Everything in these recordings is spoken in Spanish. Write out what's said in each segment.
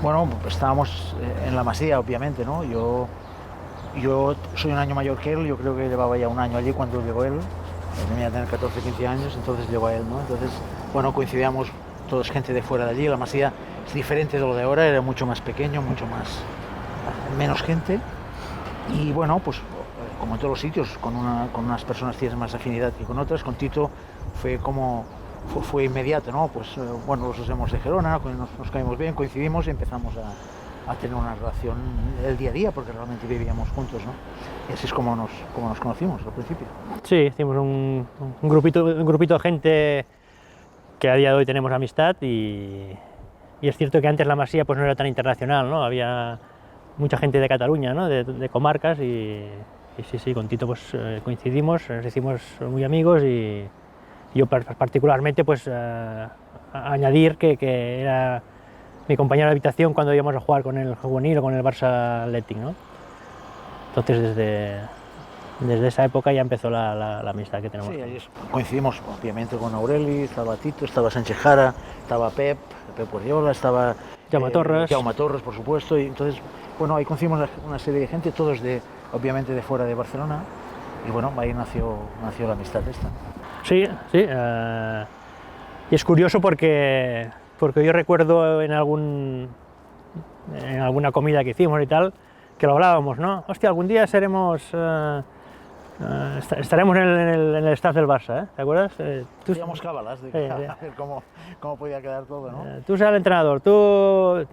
Bueno, estábamos en la Masía, obviamente, ¿no? Yo soy un año mayor que él, yo creo que llevaba ya un año allí cuando llegó él, tenía tener 14, 15 años, entonces llegó a él, ¿no? Entonces, bueno, coincidíamos todos gente de fuera de allí, la Masía es diferente de lo de ahora, era mucho más pequeño, mucho más, menos gente, y bueno, pues como en todos los sitios, con unas personas tienes más afinidad que con otras, con Tito fue inmediato, ¿no? Pues bueno, los somos de Gerona, nos caímos bien, coincidimos y empezamos a tener una relación el día a día, porque realmente vivíamos juntos, ¿no? Y así es como nos conocimos al principio. Sí, hicimos un grupito de gente que a día de hoy tenemos amistad y es cierto que antes la Masía pues no era tan internacional, ¿no? Había mucha gente de Cataluña, ¿no? de comarcas y sí, con Tito pues coincidimos, nos hicimos muy amigos y yo particularmente pues añadir que era mi compañero de habitación cuando íbamos a jugar con el juvenil o con el Barça Athletic, ¿no? Entonces desde esa época ya empezó la amistad que tenemos. Sí, ahí coincidimos obviamente con Aureli, estaba Tito, estaba Sánchez Jara, estaba Pep Guardiola, estaba Jaume Torres, por supuesto, y entonces, bueno, ahí conocimos una serie de gente, todos obviamente de fuera de Barcelona, y bueno, ahí nació la amistad esta. Sí, y es curioso porque yo recuerdo en alguna comida que hicimos y tal, que lo hablábamos, ¿no? Hostia, algún día estaremos en el staff del Barça, ¿eh? ¿Te acuerdas? Hacíamos cábalas de ver cómo podía quedar todo, ¿no? Tú serás el entrenador, tú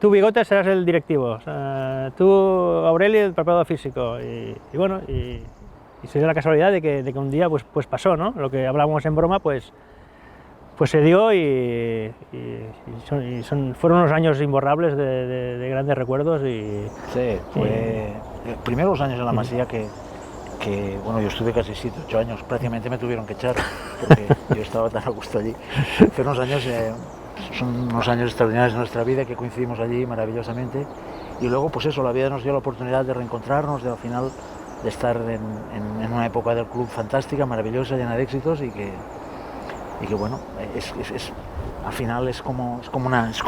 Bigote serás el directivo, tú Aureli el preparador físico y bueno, y se dio la casualidad de que un día pues pasó, ¿no? Lo que hablábamos en broma pues se dio y fueron unos años imborrables de grandes recuerdos y... Sí, fue primero los años en la Masía que bueno, yo estuve casi 7, 8 años, prácticamente me tuvieron que echar porque yo estaba tan a gusto allí. Fueron unos años, son unos años extraordinarios de nuestra vida que coincidimos allí maravillosamente y luego pues eso, la vida nos dio la oportunidad de reencontrarnos, de al final de estar en una época del club fantástica, maravillosa, llena de éxitos y que bueno, al final es como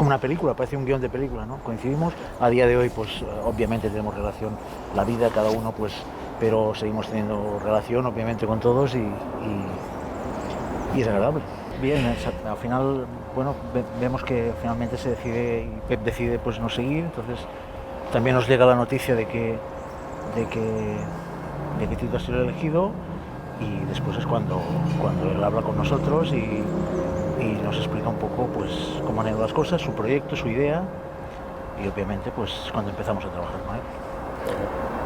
una película, parece un guión de película, ¿no? Coincidimos, a día de hoy pues obviamente tenemos relación, la vida cada uno pues, pero seguimos teniendo relación obviamente con todos y es agradable. Bien, al final, bueno, vemos que finalmente se decide y Pep decide pues no seguir, entonces también nos llega la noticia de que Tito ha sido elegido y después es cuando él habla con nosotros y nos explica un poco pues cómo han ido las cosas, su proyecto, su idea y obviamente pues cuando empezamos a trabajar con él.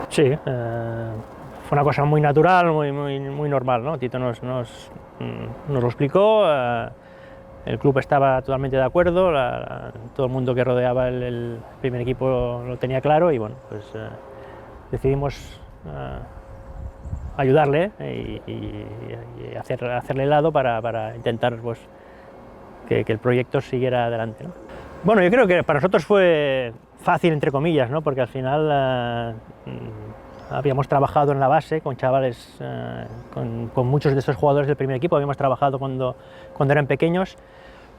Sí, fue una cosa muy natural, muy normal, ¿no? Tito nos lo explicó, el club estaba totalmente de acuerdo, todo el mundo que rodeaba el primer equipo lo tenía claro y bueno, pues decidimos ayudarle y hacerle lado para intentar pues, que el proyecto siguiera adelante, ¿no? Bueno, yo creo que para nosotros fue fácil, entre comillas, ¿no? Porque al final habíamos trabajado en la base con chavales, con muchos de estos jugadores del primer equipo, habíamos trabajado cuando eran pequeños,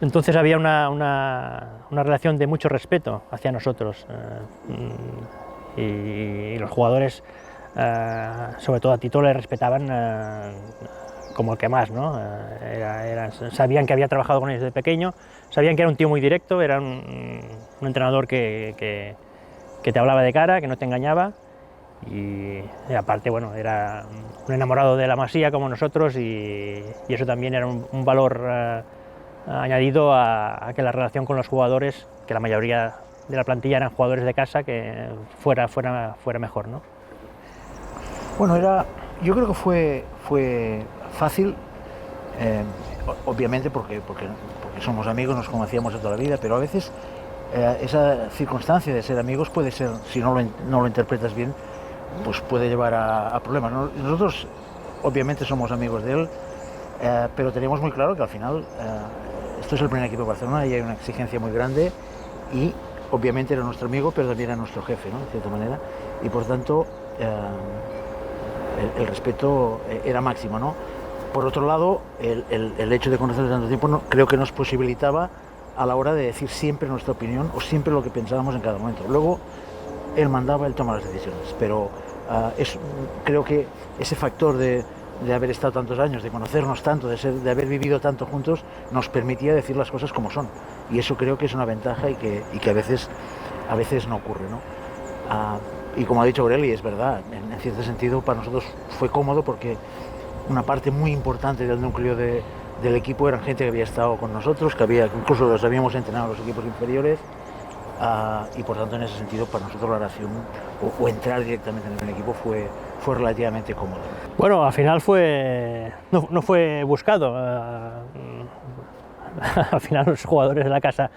entonces había una relación de mucho respeto hacia nosotros y los jugadores, sobre todo a Tito, le respetaban como el que más, ¿no? Sabían que había trabajado con ellos desde pequeño, sabían que era un tío muy directo, era un entrenador que te hablaba de cara, que no te engañaba y aparte, bueno, era un enamorado de la Masía como nosotros y eso también era un valor añadido a que la relación con los jugadores, que la mayoría de la plantilla eran jugadores de casa, que fuera mejor, ¿no? Bueno, yo creo que fue fácil, obviamente porque somos amigos, nos conocíamos de toda la vida, pero a veces esa circunstancia de ser amigos puede ser, si no lo interpretas bien, pues puede llevar a problemas. Nosotros obviamente somos amigos de él, pero teníamos muy claro que al final esto es el primer equipo de Barcelona y hay una exigencia muy grande y obviamente era nuestro amigo, pero también era nuestro jefe, ¿no? De cierta manera, y por tanto el respeto era máximo, ¿no? Por otro lado, el hecho de conocerlo tanto tiempo creo que nos posibilitaba a la hora de decir siempre nuestra opinión o siempre lo que pensábamos en cada momento. Luego él mandaba, él tomaba las decisiones, pero creo que ese factor de haber estado tantos años, de conocernos tanto, de haber vivido tanto juntos, nos permitía decir las cosas como son. Y eso creo que es una ventaja y que a veces no ocurre, ¿no? Y como ha dicho Aureli, es verdad, en cierto sentido para nosotros fue cómodo porque una parte muy importante del núcleo del equipo eran gente que había estado con nosotros, que incluso los habíamos entrenado en los equipos inferiores, y por tanto en ese sentido para nosotros la relación o entrar directamente en el equipo fue relativamente cómodo. Bueno, al final no fue buscado. Al final los jugadores de la casa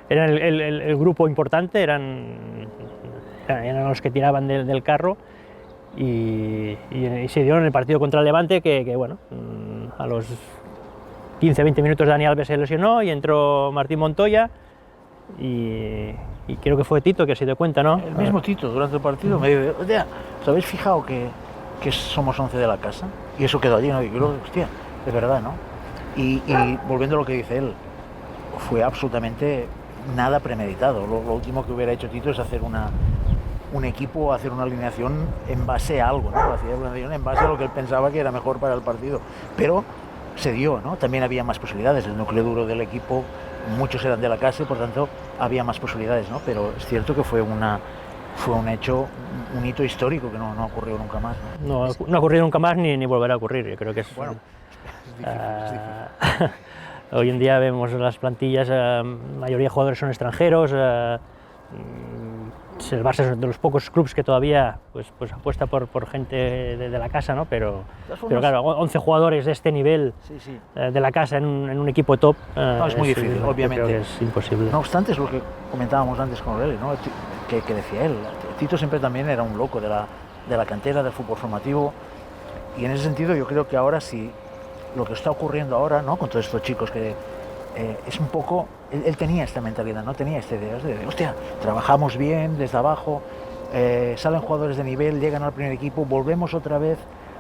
eran el grupo importante, eran los que tiraban del carro y se dio en el partido contra el Levante que bueno, a los 15-20 minutos Dani Alves se lesionó y entró Martín Montoya y creo que fue Tito que se dio cuenta, ¿no? El mismo Tito durante el partido me dijo, hostia, ¿os habéis fijado que somos 11 de la casa? Y eso quedó allí, ¿no? Y creo, hostia, es verdad, ¿no? Y volviendo a lo que dice él, fue absolutamente nada premeditado. Lo último que hubiera hecho Tito es hacer un equipo, hacer una alineación en base a algo, ¿no? Hacía una alineación en base a lo que él pensaba que era mejor para el partido. Pero se dio, ¿no? También había más posibilidades. El núcleo duro del equipo, muchos eran de la casa y por tanto había más posibilidades, ¿no? Pero es cierto que fue un hecho, un hito histórico que no ha ocurrido nunca más, ¿no? No ha ocurrido nunca más ni volverá a ocurrir. Yo creo que es... Bueno, es difícil. Hoy en día vemos las plantillas, la mayoría de jugadores son extranjeros, el Barça es de los pocos clubes que todavía pues apuesta por gente de la casa, ¿no? Pero claro, 11 jugadores de este nivel sí. De la casa en un equipo top es muy difícil, obviamente. Creo que es imposible. No obstante, es lo que comentábamos antes con Aureli, ¿no? Que decía él, Tito siempre también era un loco de la cantera, del fútbol formativo, y en ese sentido yo creo que ahora sí, lo que está ocurriendo ahora, ¿no? Con todos estos chicos que es un poco, él tenía esta mentalidad, no tenía esta idea de hostia, trabajamos bien desde abajo, salen jugadores de nivel, llegan al primer equipo, volvemos otra vez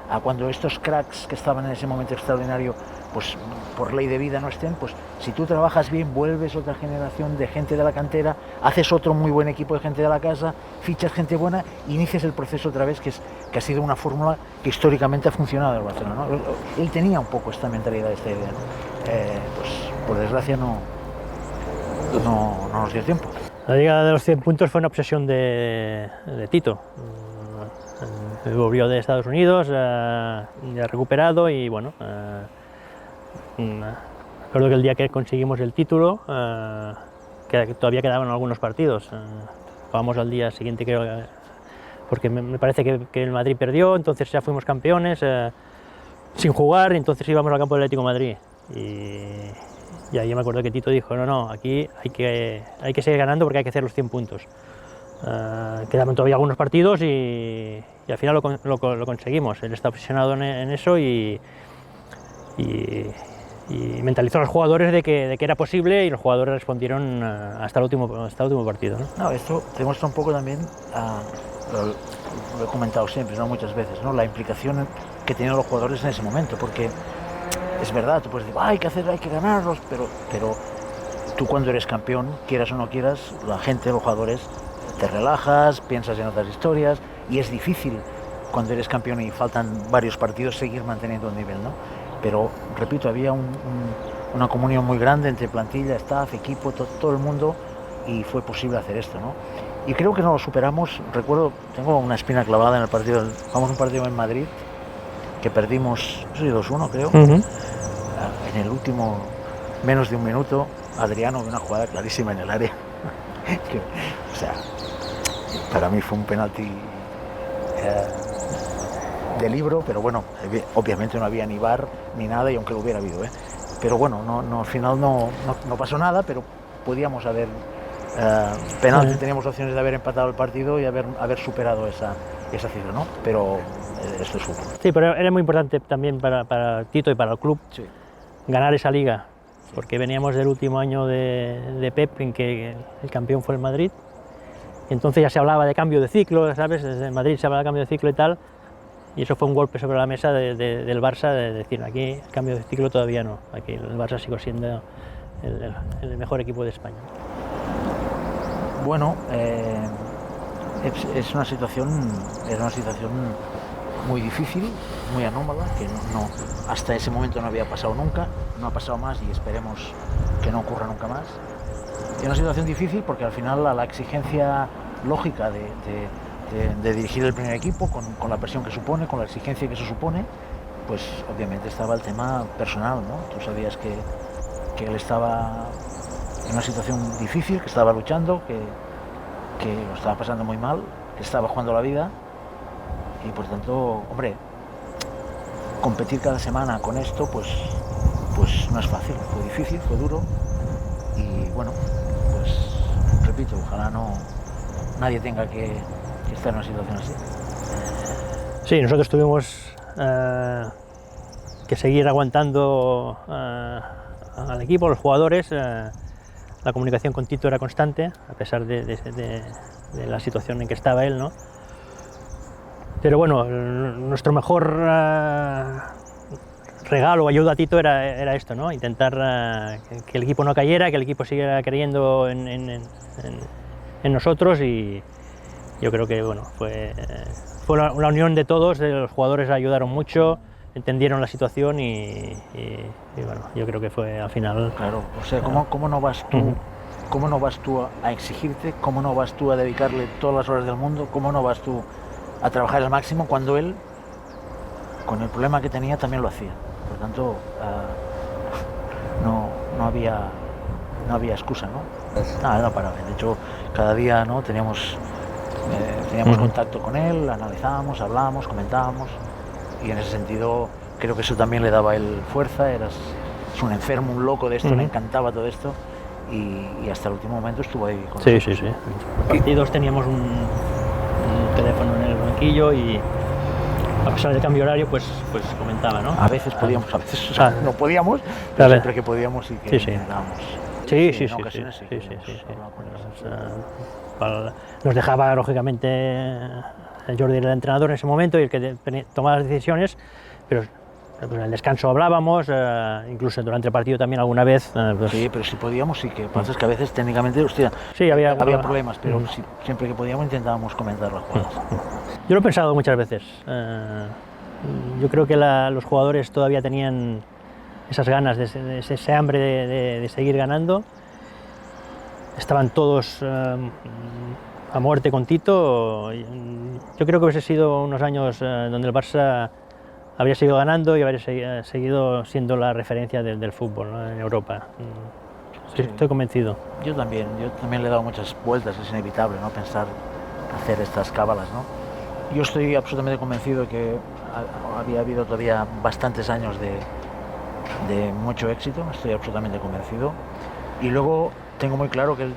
a cuando estos cracks que estaban en ese momento extraordinario, pues por ley de vida no estén, pues si tú trabajas bien, vuelves otra generación de gente de la cantera, haces otro muy buen equipo de gente de la casa, fichas gente buena, inicias el proceso otra vez, que ha sido una fórmula que históricamente ha funcionado en el Barcelona, ¿no? Él tenía un poco esta mentalidad, esta idea, ¿no? Pues por desgracia no nos dio tiempo. La llegada de los 100 puntos fue una obsesión de Tito. Volvió de Estados Unidos, ya recuperado y bueno, recuerdo que el día que conseguimos el título, que todavía quedaban algunos partidos, jugamos al día siguiente creo, porque me parece que el Madrid perdió, entonces ya fuimos campeones sin jugar y entonces íbamos al campo del Atlético de Madrid y ahí me acuerdo que Tito dijo, no, aquí hay que seguir ganando porque hay que hacer los 100 puntos. Quedaban todavía algunos partidos y al final lo conseguimos. Él está obsesionado en eso y mentalizó a los jugadores de que era posible y los jugadores respondieron hasta el último partido, ¿no? No, esto demuestra un poco también, lo he comentado siempre, ¿no? Muchas veces, ¿no? La implicación que tenían los jugadores en ese momento, porque es verdad, tú puedes decir, hay que ganarlos, pero tú cuando eres campeón, quieras o no quieras, la gente, los jugadores, te relajas, piensas en otras historias y es difícil cuando eres campeón y faltan varios partidos seguir manteniendo el nivel, ¿no? Pero, repito, había una comunión muy grande entre plantilla, staff, equipo, todo el mundo y fue posible hacer esto, ¿no? Y creo que no lo superamos. Recuerdo, tengo una espina clavada en el partido, jugamos un partido en Madrid que perdimos, no sé, 2-1 creo, en el último, menos de un minuto, Adriano de una jugada clarísima en el área. O sea, para mí fue un penalti de libro, pero bueno, obviamente no había ni VAR ni nada, y aunque lo hubiera habido, pero bueno, al final no pasó nada, pero podíamos haber penalti, teníamos opciones de haber empatado el partido y haber superado esa cifra, ¿no? Pero esto es fútbol. Sí, pero era muy importante también para Tito y para el club ganar esa liga, porque veníamos del último año de Pep en que el campeón fue el Madrid, y entonces ya se hablaba de cambio de ciclo, ¿sabes? Desde Madrid se hablaba de cambio de ciclo y tal, y eso fue un golpe sobre la mesa del Barça, de decir, aquí el cambio de ciclo todavía no, aquí el Barça sigue siendo el mejor equipo de España. Bueno, es una situación muy difícil, muy anómala, que hasta ese momento no había pasado nunca, no ha pasado más y esperemos que no ocurra nunca más. Es una situación difícil porque al final a la exigencia lógica de dirigir el primer equipo, con la presión que supone, con la exigencia que eso supone, pues obviamente estaba el tema personal, ¿no? Tú sabías que él estaba en una situación difícil, que estaba luchando, que lo estaba pasando muy mal, que estaba jugando la vida y por tanto, hombre, competir cada semana con esto pues no es fácil, fue difícil, fue duro y bueno, pues repito, ojalá nadie tenga que estar en una situación así. Sí, nosotros tuvimos que seguir aguantando al equipo, a los jugadores. La comunicación con Tito era constante, a pesar de la situación en que estaba él, ¿no? Pero bueno, nuestro mejor regalo o ayuda a Tito era esto, ¿no? Intentar que el equipo no cayera, que el equipo siguiera creyendo en nosotros, y yo creo que bueno, fue la unión de todos, los jugadores ayudaron mucho, entendieron la situación y bueno, yo creo que fue al final... Claro, o sea, ¿cómo no vas tú, cómo no vas tú a exigirte, cómo no vas tú a dedicarle todas las horas del mundo, cómo no vas tú a trabajar al máximo cuando él, con el problema que tenía, también lo hacía? Por tanto, no había excusa, ¿no? Nada, no paraba. De hecho, cada día, ¿no? teníamos contacto con él, analizábamos, hablábamos, comentábamos, y en ese sentido creo que eso también le daba a él fuerza. Es un enfermo, un loco de esto, le encantaba todo esto, y hasta el último momento estuvo ahí con nosotros. Sí. En los partidos teníamos un teléfono en el banquillo y a pesar del cambio horario pues comentaba, ¿no? A veces podíamos, a veces no podíamos, pero siempre que podíamos y que intentábamos. Sí. Ocasiones sí. Nos dejaba, lógicamente, Jordi era el entrenador en ese momento y el que tomaba las decisiones, pero en el descanso hablábamos, incluso durante el partido también alguna vez. Sí, pero si podíamos, sí, que pasa es que a veces técnicamente, hostia, sí, había problemas, pero siempre que podíamos intentábamos comentar las jugadas. Yo lo he pensado muchas veces. Yo creo que los jugadores todavía tenían esas ganas, ese hambre de seguir ganando. Estaban todos a muerte con Tito. Yo creo que hubiese sido unos años donde el Barça habría seguido ganando y habría seguido siendo la referencia del fútbol, ¿no? En Europa. Sí. Estoy convencido. Yo también le he dado muchas vueltas, es inevitable, ¿no? Pensar hacer estas cábalas, ¿no? Yo estoy absolutamente convencido de que había habido todavía bastantes años de mucho éxito, estoy absolutamente convencido. Y luego tengo muy claro que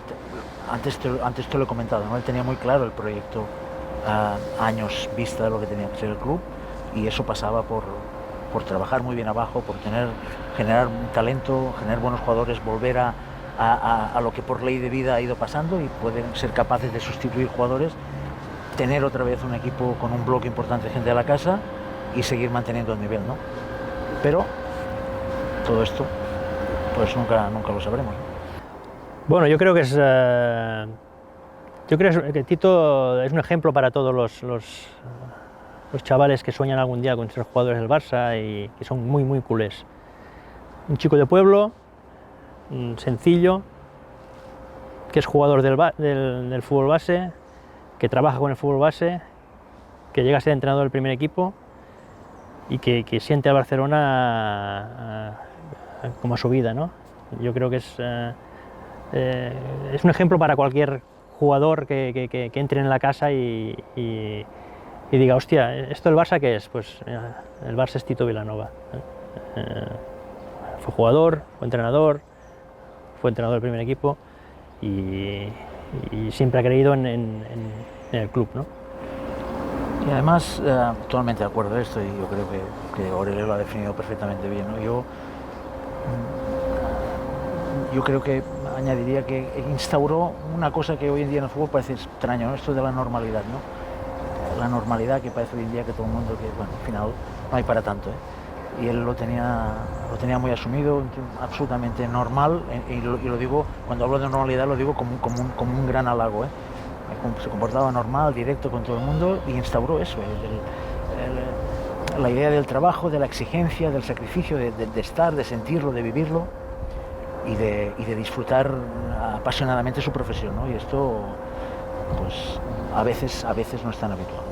antes te lo he comentado, ¿no? Él tenía muy claro el proyecto a años vista de lo que tenía que ser el club, y eso pasaba por trabajar muy bien abajo, por generar un talento, generar buenos jugadores, volver a lo que por ley de vida ha ido pasando y poder ser capaces de sustituir jugadores, tener otra vez un equipo con un bloque importante de gente de la casa y seguir manteniendo el nivel, ¿no? Pero todo esto pues nunca lo sabremos, ¿no? Bueno, yo creo que que Tito es un ejemplo para todos los chavales que sueñan algún día con ser jugadores del Barça y que son muy, muy culés. Un chico de pueblo, sencillo, que es jugador del fútbol base, que trabaja con el fútbol base, que llega a ser entrenador del primer equipo y que siente a Barcelona como a su vida, ¿no? Yo creo que es un ejemplo para cualquier jugador que entre en la casa y diga, hostia, ¿esto del Barça qué es? Pues el Barça es Tito Vilanova. Fue jugador, fue entrenador del primer equipo y siempre ha creído en el club, ¿no? Y además, totalmente de acuerdo en esto, y yo creo que Aurelio lo ha definido perfectamente bien, ¿no? Yo creo que añadiría que instauró una cosa que hoy en día en el fútbol parece extraño, ¿no? Esto de la normalidad, ¿no? La normalidad que parece hoy en día que todo el mundo, que bueno, al final no hay para tanto, ¿eh? y él lo tenía muy asumido, absolutamente normal, y lo digo, cuando hablo de normalidad lo digo como un gran halago, ¿eh? Se comportaba normal, directo con todo el mundo, y instauró eso, la idea del trabajo, de la exigencia, del sacrificio, de estar, de sentirlo, de vivirlo y de disfrutar apasionadamente su profesión, ¿no? Y esto, pues, a veces no es tan habitual.